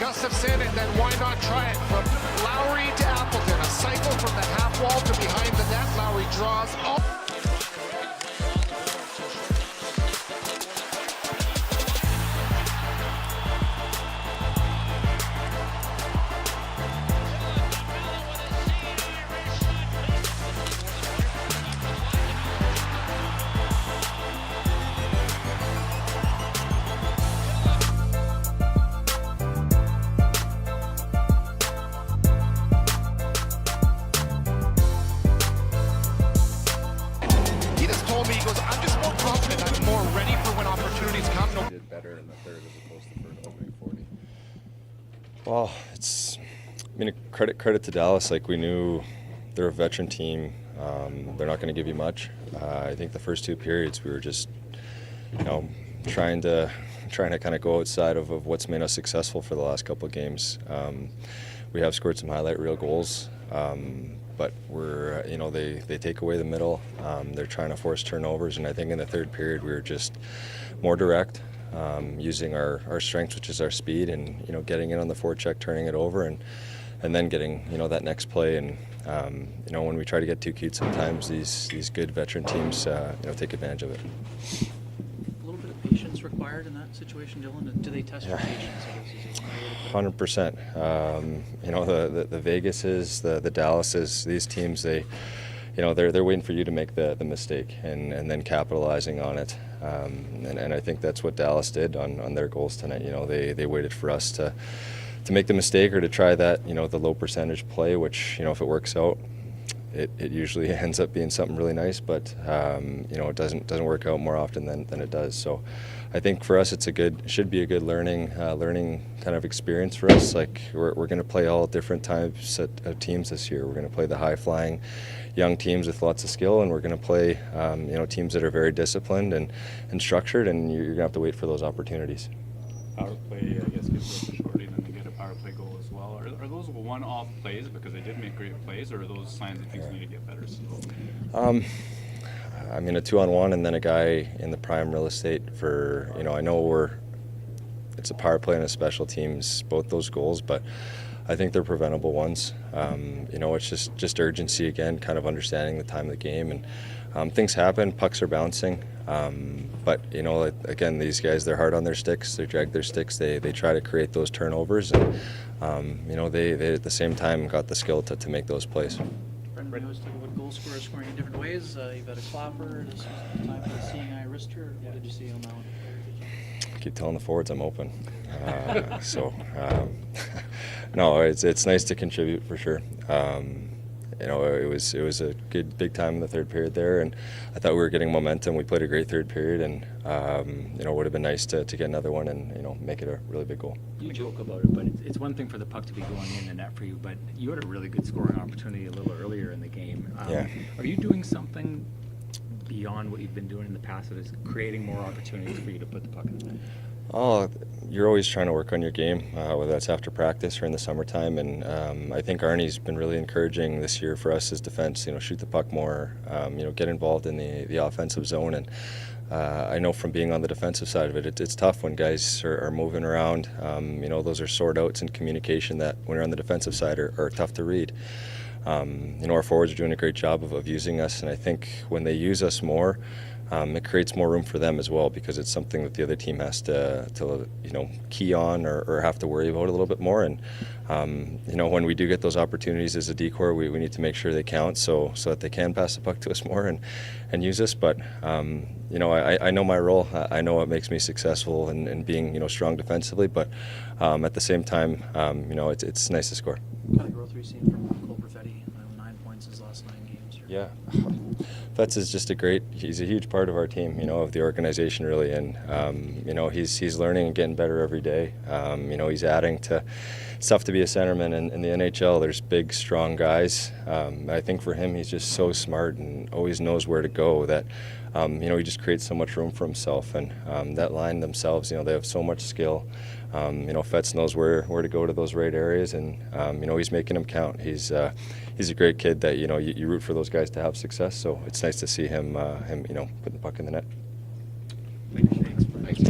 Gustafsson, and then why not try it from Lowry to Appleton. A cycle from the half wall to behind the net. Lowry draws all. He goes, I'm just more confident, I'm more ready for when opportunities come. Did better in the third as opposed to for opening 40. Well, credit to Dallas. Like, we knew they're a veteran team. They're not going to give you much. I think the first two periods we were just, trying to kind of go outside of what's made us successful for the last couple of games. We have scored some highlight reel goals. But we're, they take away the middle. They're trying to force turnovers, and I think in the third period we were just more direct, using our strengths, which is our speed, and getting in on the forecheck, turning it over, and then getting that next play. And when we try to get too cute, sometimes these good veteran teams take advantage of it. A little bit of patience required in that situation, Dylan. Do they test your patience? 100%. The Vegases, the Dallases, these teams, they're waiting for you to make the mistake and then capitalizing on it. And I think that's what Dallas did on their goals tonight. They waited for us to make the mistake or to try that, the low percentage play, which, if it works out, it usually ends up being something really nice, but it doesn't work out more often than it does. So I think for us it should be a good learning kind of experience for us. Like, we're going to play all different types of teams this year. We're going to play the high flying young teams with lots of skill, and we're going to play teams that are very disciplined and structured, and you're going to have to wait for those opportunities. Power play, I guess, gives us a shorty, and then they get a power play goal as well. Are those one-off plays because they did make great plays, or are those signs that things need to get better still? A 2-on-1 and then a guy in the prime real estate for, I know it's a power play and a special teams, both those goals, but I think they're preventable ones. It's just urgency again, kind of understanding the time of the game, and things happen, pucks are bouncing, but again, these guys, they're hard on their sticks, they drag their sticks, they try to create those turnovers, and they at the same time got the skill to make those plays. Brendan, we always talk about goal scorers scoring in different ways. You've had a clapper, this was time for the seeing eye wrister. What did you see on that one? Keep telling the forwards I'm open. No, it's nice to contribute for sure. It was a good big time in the third period there, and I thought we were getting momentum. We played a great third period, and it would have been nice to get another one and make it a really big goal. You joke about it, but it's one thing for the puck to be going in the net for you, but you had a really good scoring opportunity a little earlier in the game. Yeah. Are you doing something beyond what you've been doing in the past that is creating more opportunities for you to put the puck in the net? Oh, you're always trying to work on your game, whether that's after practice or in the summertime. And I think Arnie's been really encouraging this year for us as defense. Shoot the puck more. Get involved in the offensive zone. And I know from being on the defensive side of it, it's tough when guys are moving around. Those are sort outs in communication that when you're on the defensive side are tough to read. Our forwards are doing a great job of using us, and I think when they use us more, it creates more room for them as well, because it's something that the other team has to key on or have to worry about a little bit more. And when we do get those opportunities as a decor, we need to make sure they count so that they can pass the puck to us more and use us. But I know my role. I know what makes me successful in being strong defensively. But at the same time, it's nice to score. What kind of growth are you seeing from Cole Perfetti? 9 points his last 9 games. Yeah. Fetz is just he's a huge part of our team, of the organization really, and he's learning and getting better every day. He's adding to stuff to be a centerman in the NHL. There's big, strong guys. I think for him, he's just so smart and always knows where to go that, he just creates so much room for himself. And that line themselves, they have so much skill. Fetz knows where to go to those right areas, and he's making them count. He's a great kid that you root for those guys to have success. So it's nice to see him putting the puck in the net. Thanks.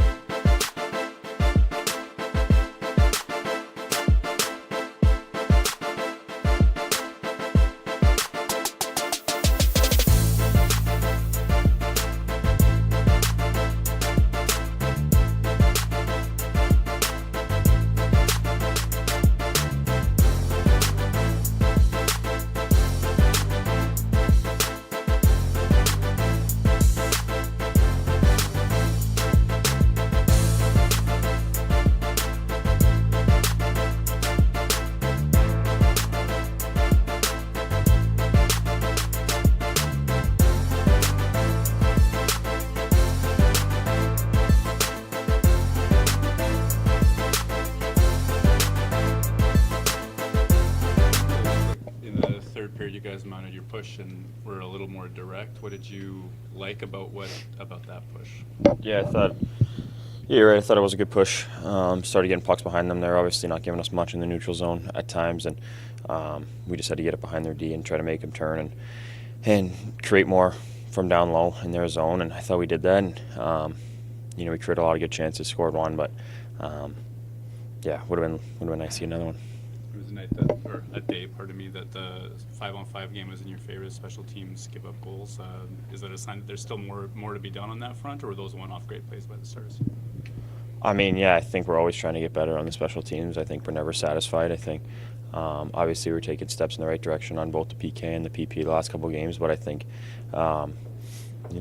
you guys mounted your push and were a little more direct. What did you like about that push? Yeah, you're right. I thought it was a good push. Started getting pucks behind them. They're obviously not giving us much in the neutral zone at times, and we just had to get it behind their D and try to make them turn and create more from down low in their zone. And I thought we did that. And we created a lot of good chances, scored one, but yeah, would have been nice to see another one. It was a day, that the 5-on-5 game was in your favor. Special teams give up goals. Is that a sign that there's still more to be done on that front, or were those one-off great plays by the Stars? I mean, yeah, I think we're always trying to get better on the special teams. I think we're never satisfied. I think obviously we're taking steps in the right direction on both the PK and the PP the last couple of games, but I think you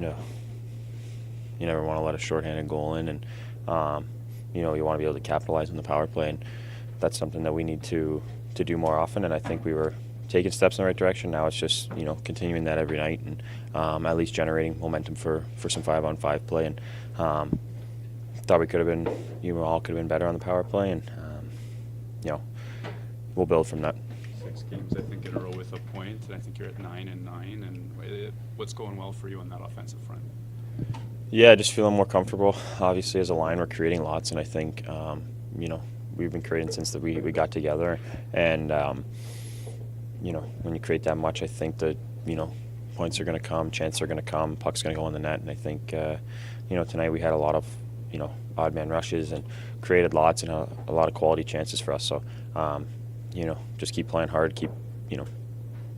never want to let a shorthanded goal in, and you want to be able to capitalize on the power play, and that's something that we need to do more often. And I think we were taking steps in the right direction. Now it's just continuing that every night and at least generating momentum for some 5-on-5 play. And thought we could have been, all could have been better on the power play, and we'll build from that. 6 games, I think, in a row with a point, and I think you're at 9-9. And what's going well for you on that offensive front? Yeah, just feeling more comfortable. Obviously, as a line, we're creating lots, and I think we've been creating since we got together. And when you create that much, I think that points are going to come, chances are going to come, puck's going to go in the net. And I think tonight we had a lot of odd man rushes and created lots and a lot of quality chances for us. So just keep playing hard, keep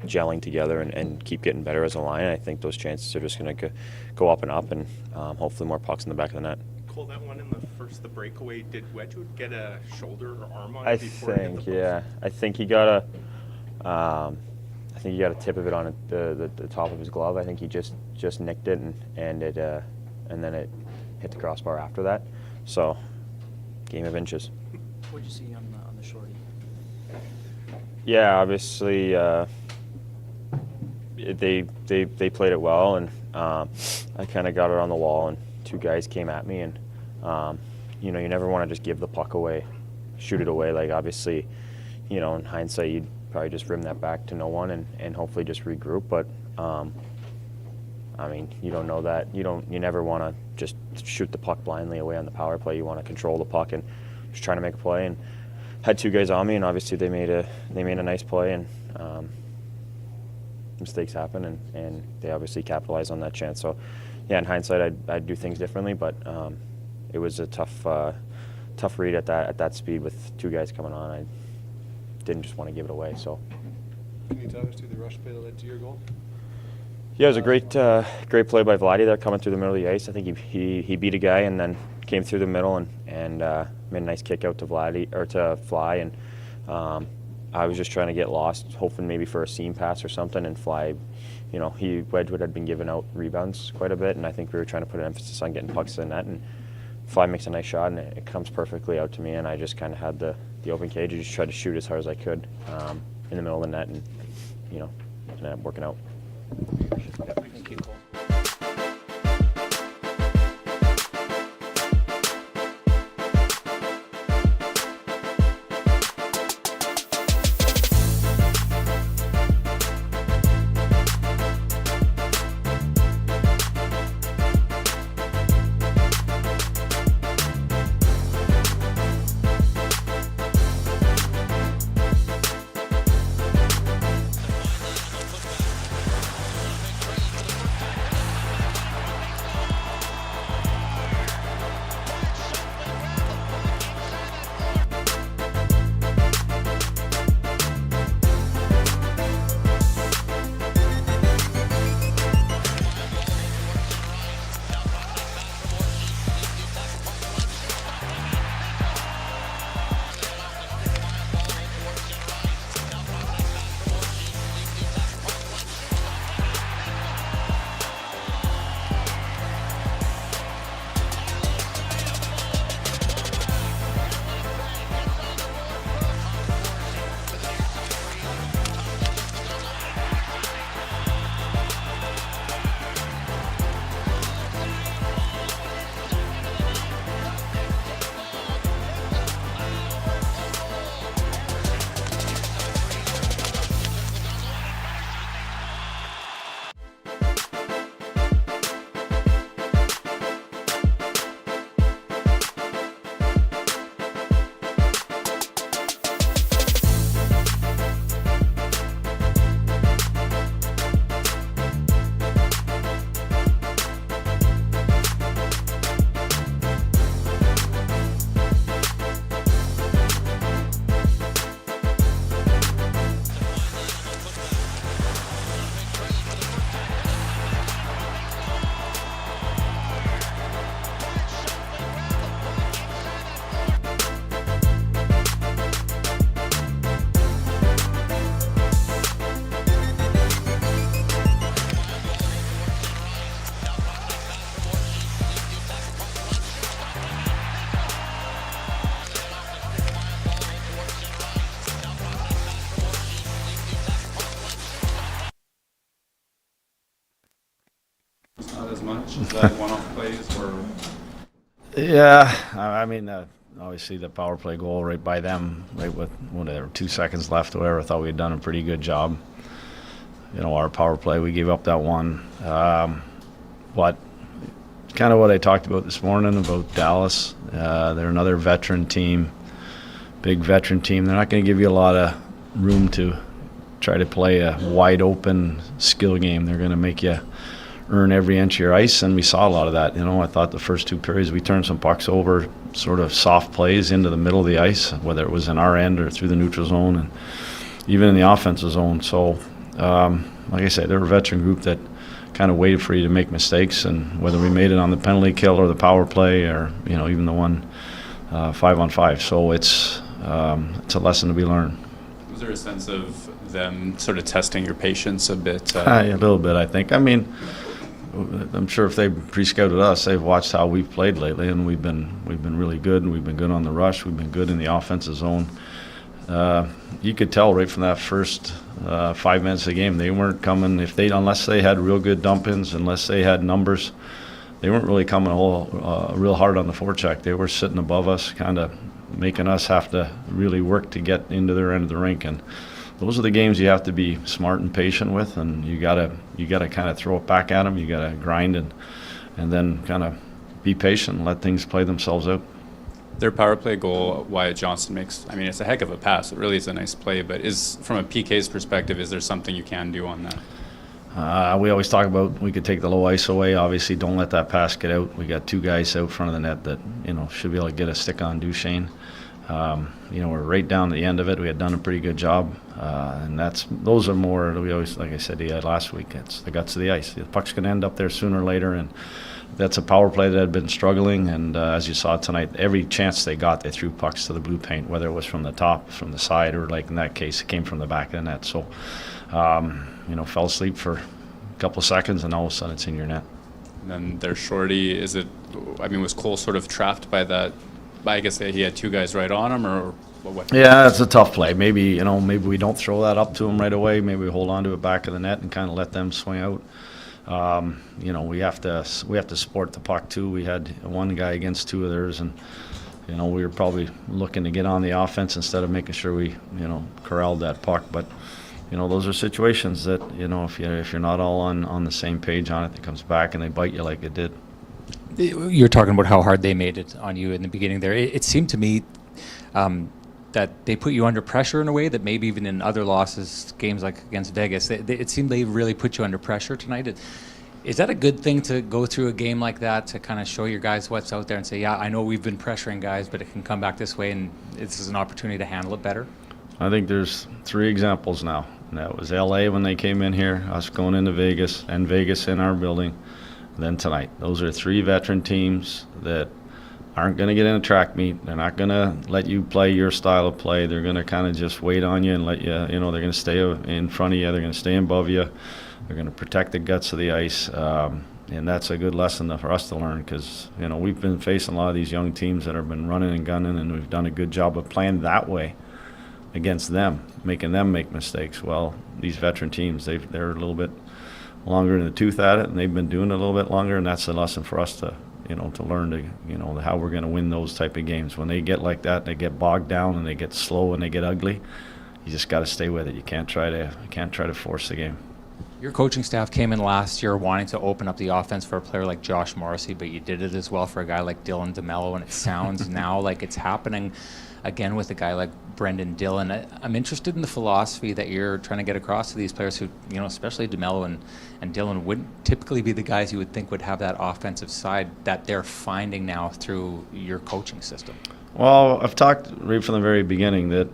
gelling together, and keep getting better as a line. And I think those chances are just going to go up and up, and hopefully more pucks in the back of the net. Cole, that one in the breakaway, did Wedgwood get a shoulder or arm on it I before it hit the think, post? yeah. I think he got a tip of it on the top of his glove. I think he just nicked it, and then it hit the crossbar after that. So, game of inches. What did you see on the shorty? Yeah, obviously they played it well, and I kind of got it on the wall, and 2 guys came at me, and you never want to just give the puck away, shoot it away. Like, obviously, in hindsight, you'd probably just rim that back to no one and hopefully just regroup. But I mean, you don't know that. You never want to just shoot the puck blindly away on the power play. You want to control the puck and just trying to make a play. And had 2 guys on me, and obviously they made a nice play, and mistakes happen, and they obviously capitalized on that chance. So, yeah, in hindsight, I'd do things differently, but it was a tough read at that speed with 2 guys coming on. I didn't just want to give it away. So. Can you talk us through the rush play that led to your goal? Yeah, it was a great play by Vladdy there, coming through the middle of the ice. I think he beat a guy and then came through the middle and made a nice kick out to to Fly, and I was just trying to get lost, hoping maybe for a seam pass or something, and Fly, Wedgwood had been giving out rebounds quite a bit, and I think we were trying to put an emphasis on getting pucks to the net, and Fly makes a nice shot, and it comes perfectly out to me, and I just kind of had the open cage. I just tried to shoot as hard as I could in the middle of the net, and it ended up working out. Thank you, Cole. that one-off plays or? Yeah, I mean, obviously the power play goal right by them, right with whatever 2 seconds left or whatever. I thought we had done a pretty good job. Our power play, we gave up that one. But kind of what I talked about this morning about Dallas. They're another veteran team, big veteran team. They're not going to give you a lot of room to try to play a wide open skill game. They're going to make you earn every inch of your ice, and we saw a lot of that. I thought the first 2 periods we turned some pucks over, sort of soft plays into the middle of the ice, whether it was in our end or through the neutral zone and even in the offensive zone. So, like I said, they're a veteran group that kind of waited for you to make mistakes, and whether we made it on the penalty kill or the power play or, even the one 5-on-5. So it's a lesson to be learned. Was there a sense of them sort of testing your patience a bit? A little bit, I think. I mean, I'm sure if they pre-scouted us, they've watched how we've played lately, and we've been really good, and we've been good on the rush. We've been good in the offensive zone. You could tell right from that first 5 minutes of the game, they weren't coming unless they had real good dump-ins, unless they had numbers. They weren't really coming real hard on the forecheck. They were sitting above us, kind of making us have to really work to get into their end of the rink. And those are the games you have to be smart and patient with, and you gotta kind of throw it back at them. You gotta grind and then kind of be patient and let things play themselves out. Their power play goal, Wyatt Johnston makes, I mean, it's a heck of a pass. It really is a nice play, but from a PK's perspective, is there something you can do on that? We always talk about we could take the low ice away. Obviously, don't let that pass get out. We got 2 guys out front of the net that, should be able to get a stick on Duchesne. We're right down to the end of it. We had done a pretty good job, and those are more. We always, like I said to you last week, it's the guts of the ice. The puck's going to end up there sooner or later, and that's a power play that had been struggling. And as you saw tonight, every chance they got, they threw pucks to the blue paint, whether it was from the top, from the side, or like in that case, it came from the back of the net. So, fell asleep for a couple of seconds, and all of a sudden it's in your net. And then their shorty, was Cole sort of trapped by that? I guess he had 2 guys right on him, or what? Yeah, it's a tough play. Maybe we don't throw that up to him right away. Maybe we hold on to it back of the net and kind of let them swing out. We have to support the puck too. We had 1 guy against 2 of theirs, and we were probably looking to get on the offense instead of making sure we corralled that puck. But those are situations that if you're not all on the same page on it, it comes back and they bite you like it did. You're talking about how hard they made it on you in the beginning there. It seemed to me that they put you under pressure in a way that maybe even in other losses, games like against Vegas, it seemed they really put you under pressure tonight. Is that a good thing to go through a game like that, to kind of show your guys what's out there and say, yeah, I know we've been pressuring guys, but it can come back this way, and this is an opportunity to handle it better? I think there's 3 examples now. And that was LA when they came in here, us going into Vegas, and Vegas in our building. Then tonight. Those are 3 veteran teams that aren't going to get in a track meet. They're not going to let you play your style of play. They're going to kind of just wait on you and let you, they're going to stay in front of you. They're going to stay above you. They're going to protect the guts of the ice. And that's a good lesson for us to learn, because, we've been facing a lot of these young teams that have been running and gunning, and we've done a good job of playing that way against them, making them make mistakes. Well, these veteran teams, they're a little bit longer in the tooth at it, and they've been doing it a little bit longer, and that's a lesson for us to learn to, how we're going to win those type of games. When they get like that, they get bogged down and they get slow and they get ugly. You just got to stay with it. You can't try to force the game. Your coaching staff came in last year wanting to open up the offense for a player like Josh Morrissey, but you did it as well for a guy like Dylan DeMello, and it sounds now like it's happening again with a guy like Brendan Dillon. I'm interested in the philosophy that you're trying to get across to these players who, especially DeMello and Dillon, wouldn't typically be the guys you would think would have that offensive side that they're finding now through your coaching system. Well, I've talked right from the very beginning that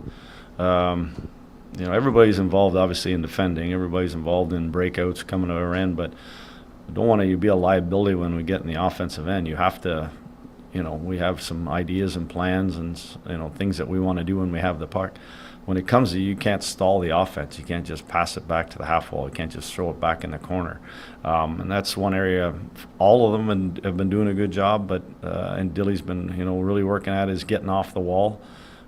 everybody's involved, obviously, in defending. Everybody's involved in breakouts coming to our end, but I don't want to be a liability when we get in the offensive end. You have to, we have some ideas and plans and, things that we want to do when we have the puck. When it comes to you can't stall the offense. You can't just pass it back to the half wall. You can't just throw it back in the corner. And that's one area all of them have been doing a good job, but and Dilly's been, really working at is getting off the wall.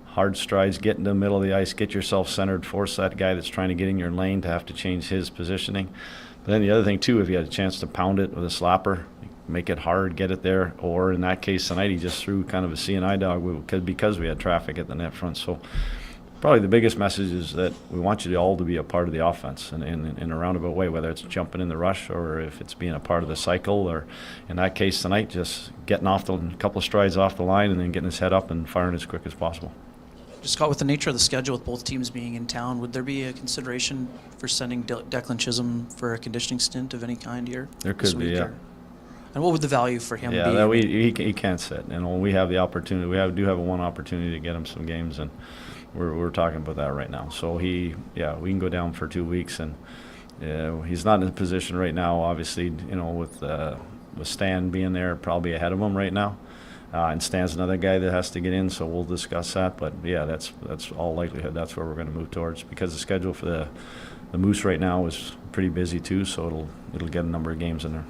Hard strides, get in the middle of the ice, get yourself centered, force that guy that's trying to get in your lane to have to change his positioning. But then the other thing, too, if you had a chance to pound it with a slapper, make it hard, get it there. Or in that case tonight, he just threw kind of a CNI dog because we had traffic at the net front. So probably the biggest message is that we want you all to be a part of the offense in a roundabout way, whether it's jumping in the rush or if it's being a part of the cycle, or in that case tonight, just getting off a couple of strides off the line and then getting his head up and firing as quick as possible. Just Scott, with the nature of the schedule with both teams being in town, would there be a consideration for sending Declan Chisholm for a conditioning stint of any kind here? There could be, yeah. And what would the value for him be? Yeah, he can't sit. And we have the opportunity. We do have one opportunity to get him some games, and we're talking about that right now. So we can go down for 2 weeks, and he's not in a position right now. Obviously, with Stan being there, probably ahead of him right now. And Stan's another guy that has to get in, so we'll discuss that. But yeah, that's all likelihood. That's where we're going to move towards, because the schedule for the Moose right now is pretty busy too. So it'll get a number of games in there.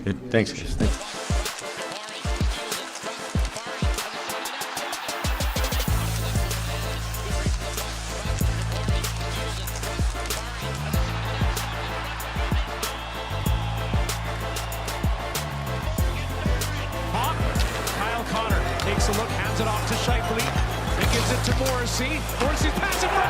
Good. Thanks. Kyle Connor takes a look, hands it off to Shifley. He gives it to Morrissey. Morrissey's passing for